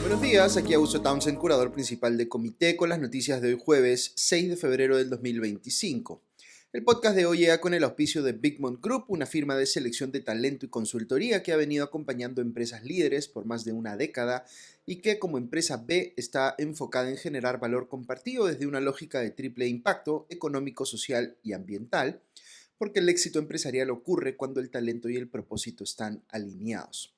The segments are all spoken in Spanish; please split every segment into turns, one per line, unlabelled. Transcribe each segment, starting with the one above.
Buenos días, aquí Augusto Townsend, curador principal de Comité, con las noticias de hoy jueves 6 de febrero del 2025. El podcast de hoy llega con el auspicio de Bigmont Group, una firma de selección de talento y consultoría que ha venido acompañando empresas líderes por más de una década y que como empresa B está enfocada en generar valor compartido desde una lógica de triple impacto económico, social y ambiental, porque el éxito empresarial ocurre cuando el talento y el propósito están alineados.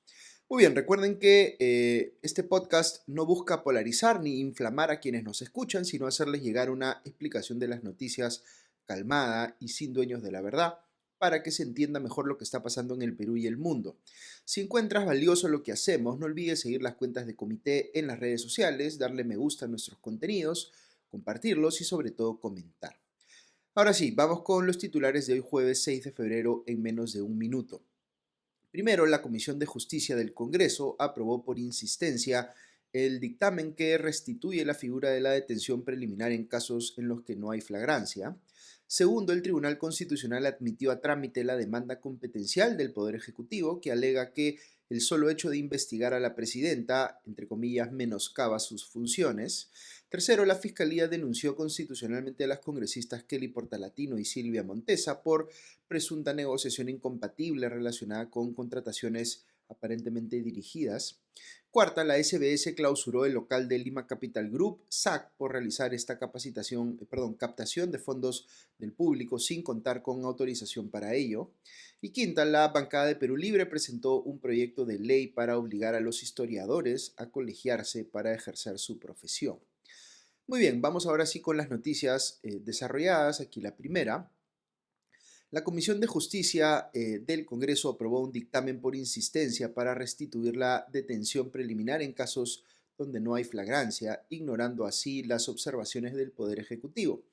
Muy bien, recuerden que este podcast no busca polarizar ni inflamar a quienes nos escuchan, sino hacerles llegar una explicación de las noticias calmada y sin dueños de la verdad, para que se entienda mejor lo que está pasando en el Perú y el mundo. Si encuentras valioso lo que hacemos, no olvides seguir las cuentas de Comité en las redes sociales, darle me gusta a nuestros contenidos, compartirlos y sobre todo comentar. Ahora sí, vamos con los titulares de hoy jueves 6 de febrero en menos de un minuto. Primero, la Comisión de Justicia del Congreso aprobó por insistencia el dictamen que restituye la figura de la detención preliminar en casos en los que no hay flagrancia. Segundo, el Tribunal Constitucional admitió a trámite la demanda competencial del Poder Ejecutivo que alega que el solo hecho de investigar a la presidenta, entre comillas, menoscaba sus funciones. Tercero, la Fiscalía denunció constitucionalmente a las congresistas Kelly Portalatino y Silvia Montesa por presunta negociación incompatible relacionada con contrataciones aparentemente dirigidas. Cuarta, la SBS clausuró el local de Lima Capital Group, SAC, por realizar esta captación de fondos del público sin contar con autorización para ello. Y quinta, la bancada de Perú Libre presentó un proyecto de ley para obligar a los historiadores a colegiarse para ejercer su profesión. Muy bien, vamos ahora sí con las noticias desarrolladas. Aquí la primera. La Comisión de Justicia del Congreso aprobó un dictamen por insistencia para restituir la detención preliminar en casos donde no hay flagrancia, ignorando así las observaciones del Poder Ejecutivo.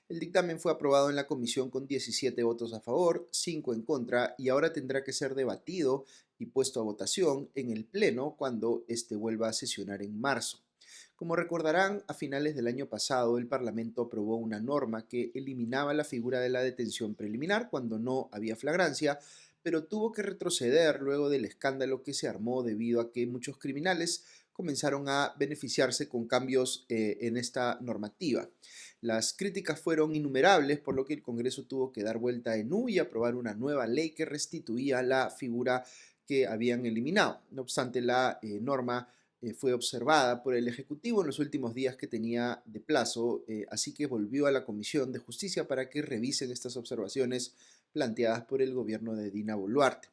El dictamen fue aprobado en la comisión con 17 votos a favor, 5 en contra y ahora tendrá que ser debatido y puesto a votación en el Pleno cuando éste vuelva a sesionar en marzo. Como recordarán, a finales del año pasado el Parlamento aprobó una norma que eliminaba la figura de la detención preliminar cuando no había flagrancia, pero tuvo que retroceder luego del escándalo que se armó debido a que muchos criminales comenzaron a beneficiarse con cambios en esta normativa. Las críticas fueron innumerables, por lo que el Congreso tuvo que dar vuelta en U y aprobar una nueva ley que restituía la figura que habían eliminado. No obstante, la norma fue observada por el Ejecutivo en los últimos días que tenía de plazo, así que volvió a la Comisión de Justicia para que revisen estas observaciones planteadas por el gobierno de Dina Boluarte.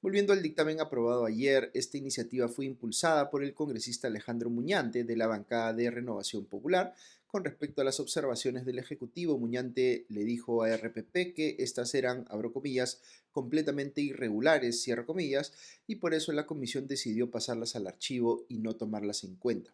Volviendo al dictamen aprobado ayer, esta iniciativa fue impulsada por el congresista Alejandro Muñante de la bancada de Renovación Popular. Con respecto a las observaciones del Ejecutivo, Muñante le dijo a RPP que estas eran, abro comillas, completamente irregulares, cierro comillas, y por eso la comisión decidió pasarlas al archivo y no tomarlas en cuenta.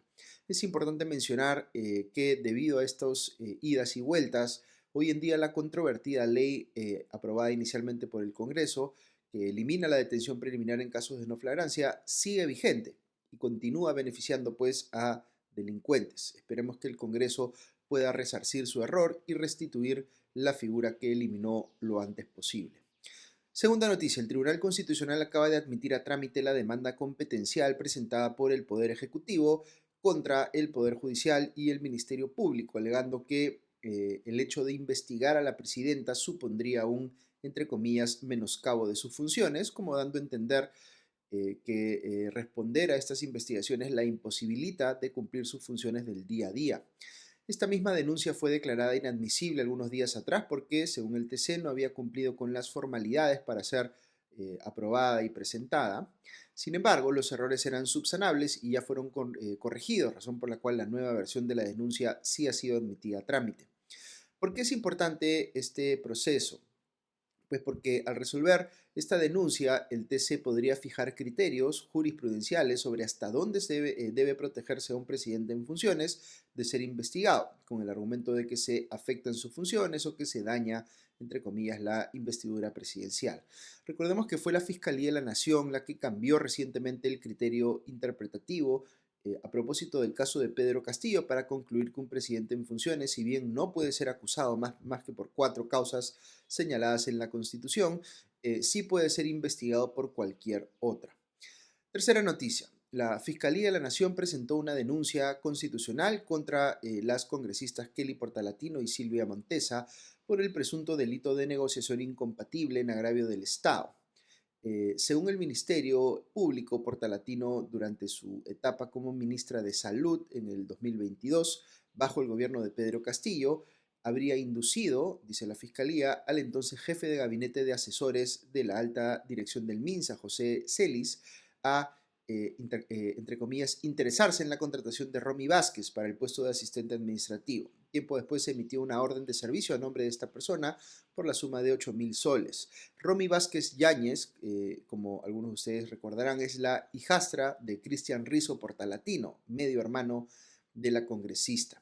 Es importante mencionar que debido a estas idas y vueltas, hoy en día la controvertida ley aprobada inicialmente por el Congreso, que elimina la detención preliminar en casos de no flagrancia, sigue vigente y continúa beneficiando pues a delincuentes. Esperemos que el Congreso pueda resarcir su error y restituir la figura que eliminó lo antes posible. Segunda noticia, el Tribunal Constitucional acaba de admitir a trámite la demanda competencial presentada por el Poder Ejecutivo contra el Poder Judicial y el Ministerio Público, alegando que el hecho de investigar a la presidenta supondría un, entre comillas, menoscabo de sus funciones, como dando a entender que responder a estas investigaciones la imposibilita de cumplir sus funciones del día a día. Esta misma denuncia fue declarada inadmisible algunos días atrás porque, según el TC, no había cumplido con las formalidades para ser aprobada y presentada. Sin embargo, los errores eran subsanables y ya fueron corregidos, razón por la cual la nueva versión de la denuncia sí ha sido admitida a trámite. ¿Por qué es importante este proceso? Pues porque al resolver esta denuncia, el TC podría fijar criterios jurisprudenciales sobre hasta dónde debe protegerse a un presidente en funciones de ser investigado, con el argumento de que se afectan sus funciones o que se daña, entre comillas, la investidura presidencial. Recordemos que fue la Fiscalía de la Nación la que cambió recientemente el criterio interpretativo a propósito del caso de Pedro Castillo para concluir que un presidente en funciones, si bien no puede ser acusado más que por 4 causas señaladas en la Constitución, sí puede ser investigado por cualquier otra. Tercera noticia. la Fiscalía de la Nación presentó una denuncia constitucional contra las congresistas Kelly Portalatino y Silvia Montesa por el presunto delito de negociación incompatible en agravio del Estado. Según el Ministerio Público, Portalatino, durante su etapa como ministra de Salud en el 2022, bajo el gobierno de Pedro Castillo, habría inducido, dice la Fiscalía, al entonces jefe de gabinete de asesores de la alta dirección del MINSA, José Celis, a entre comillas, interesarse en la contratación de Romy Vázquez para el puesto de asistente administrativo. Tiempo después se emitió una orden de servicio a nombre de esta persona por la suma de 8.000 soles. Romy Vázquez Yáñez, como algunos de ustedes recordarán, es la hijastra de Cristian Rizo Portalatino, medio hermano de la congresista.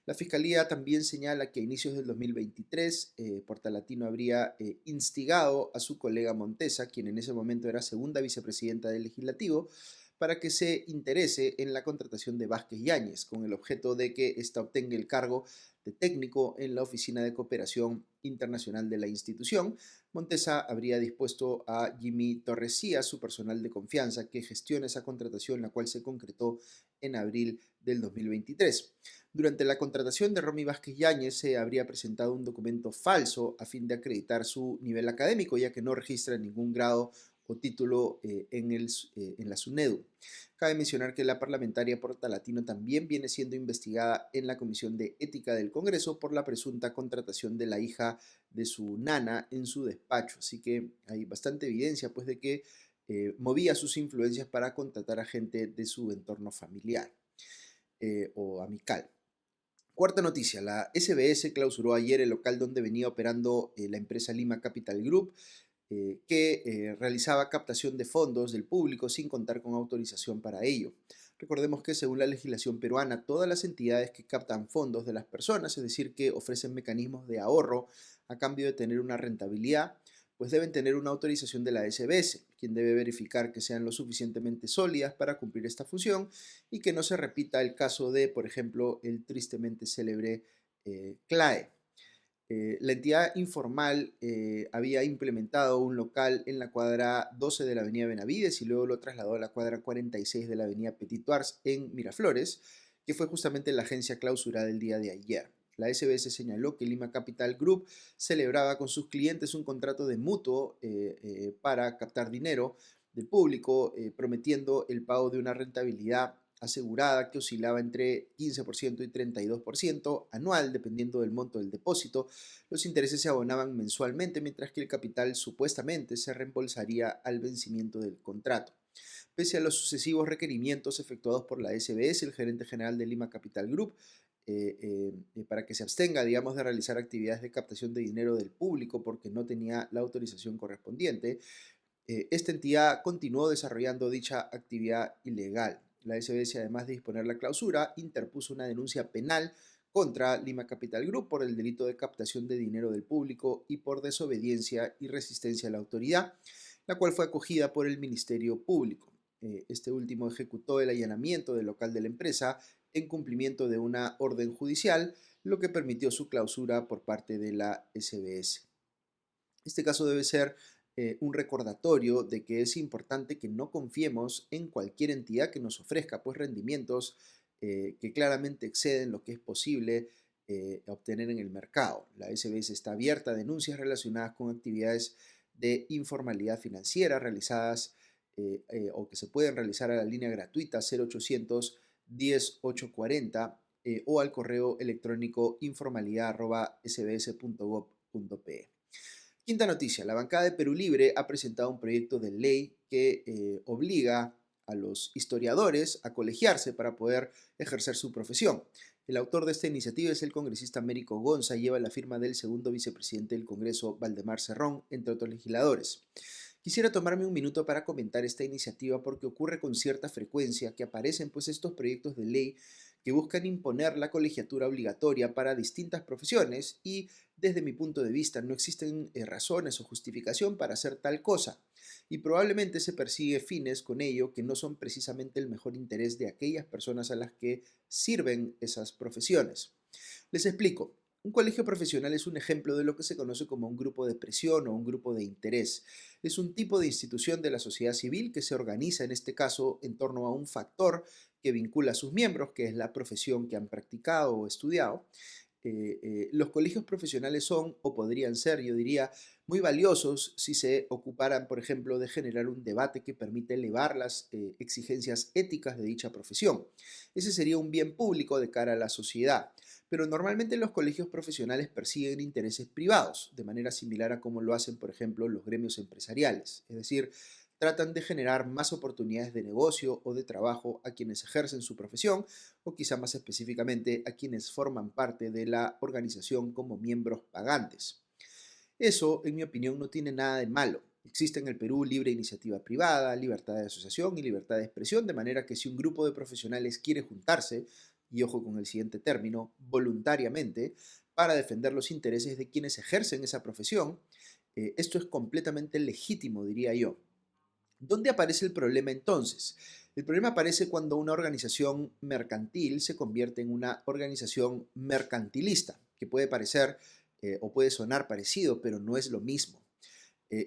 La Fiscalía también señala que a inicios del 2023, Portalatino habría instigado a su colega Montesa, quien en ese momento era segunda vicepresidenta del Legislativo, para que se interese en la contratación de Vázquez Yáñez, con el objeto de que ésta obtenga el cargo de técnico en la Oficina de Cooperación Internacional de la institución. Montesa habría dispuesto a Jimmy Torresía, su personal de confianza, que gestione esa contratación, la cual se concretó en abril del 2023. Durante la contratación de Romy Vázquez Yáñez se habría presentado un documento falso a fin de acreditar su nivel académico, ya que no registra ningún grado o título en la SUNEDU. Cabe mencionar que la parlamentaria Portalatino también viene siendo investigada en la Comisión de Ética del Congreso por la presunta contratación de la hija de su nana en su despacho. Así que hay bastante evidencia pues, de que movía sus influencias para contratar a gente de su entorno familiar o amical. Cuarta noticia, la SBS clausuró ayer el local donde venía operando la empresa Lima Capital Group, que realizaba captación de fondos del público sin contar con autorización para ello. Recordemos que según la legislación peruana, todas las entidades que captan fondos de las personas, es decir, que ofrecen mecanismos de ahorro a cambio de tener una rentabilidad, pues deben tener una autorización de la SBS, quien debe verificar que sean lo suficientemente sólidas para cumplir esta función y que no se repita el caso de, por ejemplo, el tristemente célebre CLAE. La entidad informal había implementado un local en la cuadra 12 de la avenida Benavides y luego lo trasladó a la cuadra 46 de la avenida Petit Tours en Miraflores, que fue justamente la agencia clausurada el día de ayer. La SBS señaló que Lima Capital Group celebraba con sus clientes un contrato de mutuo para captar dinero del público, prometiendo el pago de una rentabilidad asegurada que oscilaba entre 15% y 32% anual, dependiendo del monto del depósito. Los intereses se abonaban mensualmente, mientras que el capital supuestamente se reembolsaría al vencimiento del contrato. Pese a los sucesivos requerimientos efectuados por la SBS, el gerente general de Lima Capital Group, para que se abstenga, digamos, de realizar actividades de captación de dinero del público porque no tenía la autorización correspondiente, esta entidad continuó desarrollando dicha actividad ilegal. La SBS, además de disponer la clausura, interpuso una denuncia penal contra Lima Capital Group por el delito de captación de dinero del público y por desobediencia y resistencia a la autoridad, la cual fue acogida por el Ministerio Público. Este último ejecutó el allanamiento del local de la empresa en cumplimiento de una orden judicial, lo que permitió su clausura por parte de la SBS. Este caso debe ser un recordatorio de que es importante que no confiemos en cualquier entidad que nos ofrezca pues rendimientos que claramente exceden lo que es posible obtener en el mercado. La SBS está abierta a denuncias relacionadas con actividades de informalidad financiera realizadas o que se pueden realizar a la línea gratuita 0800 10 840 o al correo electrónico informalidad@sbs.gov.pe. Quinta noticia, la bancada de Perú Libre ha presentado un proyecto de ley que obliga a los historiadores a colegiarse para poder ejercer su profesión. El autor de esta iniciativa es el congresista Américo Gonza y lleva la firma del segundo vicepresidente del Congreso, Valdemar Cerrón, entre otros legisladores. Quisiera tomarme un minuto para comentar esta iniciativa porque ocurre con cierta frecuencia que aparecen pues estos proyectos de ley que buscan imponer la colegiatura obligatoria para distintas profesiones y desde mi punto de vista no existen razones o justificación para hacer tal cosa y probablemente se persigue fines con ello que no son precisamente el mejor interés de aquellas personas a las que sirven esas profesiones. Les explico. Un colegio profesional es un ejemplo de lo que se conoce como un grupo de presión o un grupo de interés. Es un tipo de institución de la sociedad civil que se organiza, en este caso, en torno a un factor que vincula a sus miembros, que es la profesión que han practicado o estudiado. Los colegios profesionales son, o podrían ser, yo diría, muy valiosos si se ocuparan, por ejemplo, de generar un debate que permite elevar las exigencias éticas de dicha profesión. Ese sería un bien público de cara a la sociedad. Pero normalmente los colegios profesionales persiguen intereses privados, de manera similar a como lo hacen, por ejemplo, los gremios empresariales. Es decir, tratan de generar más oportunidades de negocio o de trabajo a quienes ejercen su profesión o quizá más específicamente a quienes forman parte de la organización como miembros pagantes. Eso, en mi opinión, no tiene nada de malo. Existe en el Perú libre iniciativa privada, libertad de asociación y libertad de expresión, de manera que si un grupo de profesionales quiere juntarse, y ojo con el siguiente término, voluntariamente, para defender los intereses de quienes ejercen esa profesión, esto es completamente legítimo, diría yo. ¿Dónde aparece el problema entonces? El problema aparece cuando una organización mercantil se convierte en una organización mercantilista, que puede parecer o puede sonar parecido, pero no es lo mismo.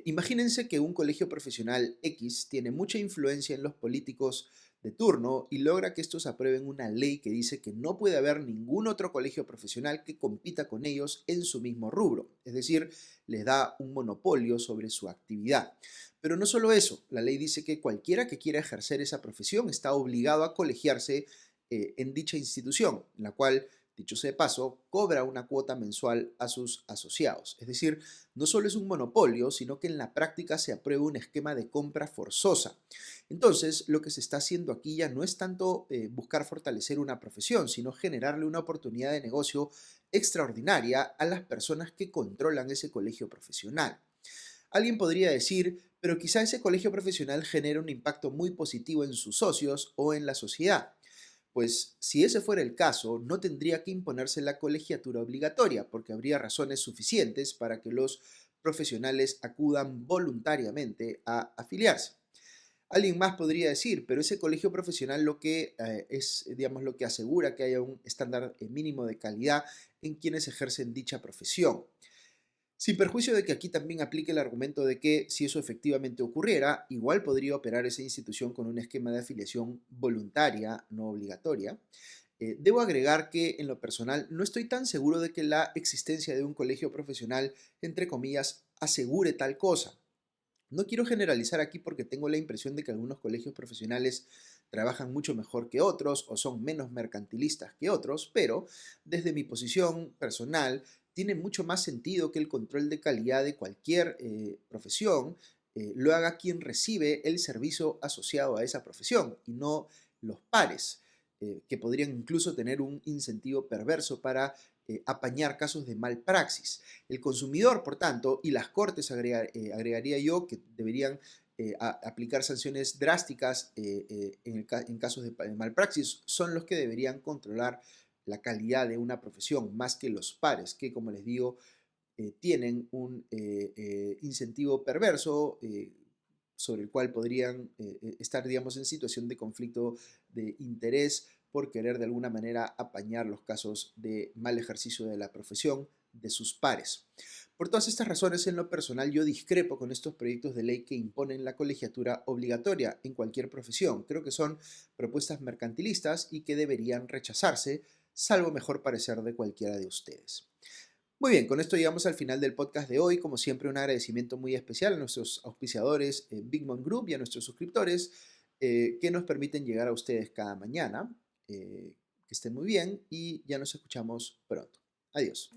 Imagínense que un colegio profesional X tiene mucha influencia en los políticos de turno y logra que estos aprueben una ley que dice que no puede haber ningún otro colegio profesional que compita con ellos en su mismo rubro, es decir, les da un monopolio sobre su actividad. Pero no solo eso, la ley dice que cualquiera que quiera ejercer esa profesión está obligado a colegiarse en dicha institución, en la cual, dicho sea de paso, cobra una cuota mensual a sus asociados. Es decir, no solo es un monopolio, sino que en la práctica se aprueba un esquema de compra forzosa. Entonces, lo que se está haciendo aquí ya no es tanto buscar fortalecer una profesión, sino generarle una oportunidad de negocio extraordinaria a las personas que controlan ese colegio profesional. Alguien podría decir, pero quizá ese colegio profesional genera un impacto muy positivo en sus socios o en la sociedad. Pues si ese fuera el caso, no tendría que imponerse la colegiatura obligatoria, porque habría razones suficientes para que los profesionales acudan voluntariamente a afiliarse. Alguien más podría decir, pero ese colegio profesional lo que es, digamos, lo que asegura que haya un estándar mínimo de calidad en quienes ejercen dicha profesión. Sin perjuicio de que aquí también aplique el argumento de que si eso efectivamente ocurriera, igual podría operar esa institución con un esquema de afiliación voluntaria, no obligatoria. Debo agregar que en lo personal no estoy tan seguro de que la existencia de un colegio profesional, entre comillas, asegure tal cosa. No quiero generalizar aquí porque tengo la impresión de que algunos colegios profesionales trabajan mucho mejor que otros o son menos mercantilistas que otros, pero desde mi posición personal tiene mucho más sentido que el control de calidad de cualquier profesión lo haga quien recibe el servicio asociado a esa profesión y no los pares, que podrían incluso tener un incentivo perverso para apañar casos de malpraxis. El consumidor, por tanto, y las cortes agregaría yo que deberían aplicar sanciones drásticas en casos de malpraxis, son los que deberían controlar la calidad de una profesión, más que los pares, que como les digo, tienen un incentivo perverso sobre el cual podrían estar, digamos, en situación de conflicto de interés por querer de alguna manera apañar los casos de mal ejercicio de la profesión de sus pares. Por todas estas razones, en lo personal, yo discrepo con estos proyectos de ley que imponen la colegiatura obligatoria en cualquier profesión. Creo que son propuestas mercantilistas y que deberían rechazarse, salvo mejor parecer de cualquiera de ustedes. Muy bien, con esto llegamos al final del podcast de hoy. Como siempre, un agradecimiento muy especial a nuestros auspiciadores Big Mom Group y a nuestros suscriptores que nos permiten llegar a ustedes cada mañana. Que estén muy bien y ya nos escuchamos pronto. Adiós.